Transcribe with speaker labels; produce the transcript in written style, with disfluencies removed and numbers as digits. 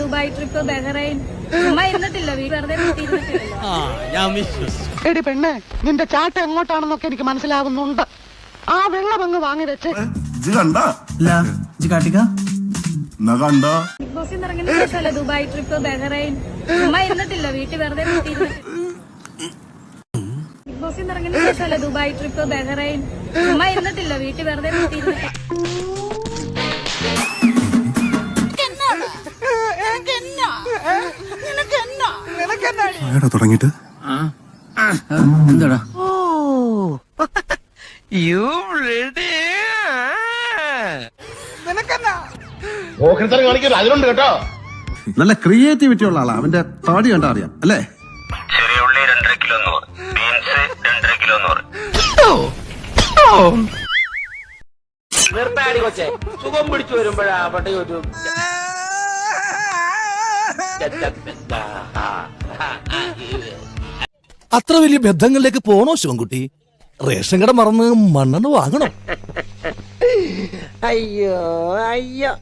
Speaker 1: Dubai trip, Bahrain ഇരുന്നിട്ടില്ല, വെറുതെ
Speaker 2: എടി പെണ്ണെ, നിന്റെ ചാട്ട എങ്ങോട്ടാണെന്നൊക്കെ എനിക്ക് മനസ്സിലാവുന്നുണ്ട്. ആ വെള്ളം അങ്ങ് വാങ്ങി വെച്ച്
Speaker 1: ബിഗ് ബോസിൽ ഇറങ്ങുന്ന ശേഷമല്ല ദുബായ് ട്രിപ്പ്, ബഹ്റൈൻ ഇരുന്നിട്ടില്ല, വീട്ടിൽ വെറുതെ ബിഗ് ബോസിൽ ഇറങ്ങുന്ന ശേഷമല്ല ദുബായ് ട്രിപ്പ്, ബഹ്റൈൻ ഇരുന്നിട്ടില്ല, വീട്ടിൽ വെറുതെ
Speaker 3: തുടങ്ങിട്ട്
Speaker 4: എന്താടാ
Speaker 5: അതിലുണ്ട് കേട്ടോ.
Speaker 3: നല്ല ക്രിയേറ്റിവിറ്റി ഉള്ള ആളാ. അവന്റെ താടി കണ്ടാ അറിയാം അല്ലേ?
Speaker 6: ചെറിയ ഉള്ളി 2.5 കിലോ, ബീൻസ് 2.5 കിലോ.
Speaker 5: നിർത്താടി കൊച്ചെ, സുഖം പിടിച്ചു വരുമ്പോഴാ പട്ടി ഒരു
Speaker 4: അത്ര വലിയ ബന്ധങ്ങളിലേക്ക് പോണോ ശിവൻകുട്ടി? റേഷൻ കട മറന്ന് മണ്ണെണ്ണ വാങ്ങണോ?
Speaker 5: അയ്യോ.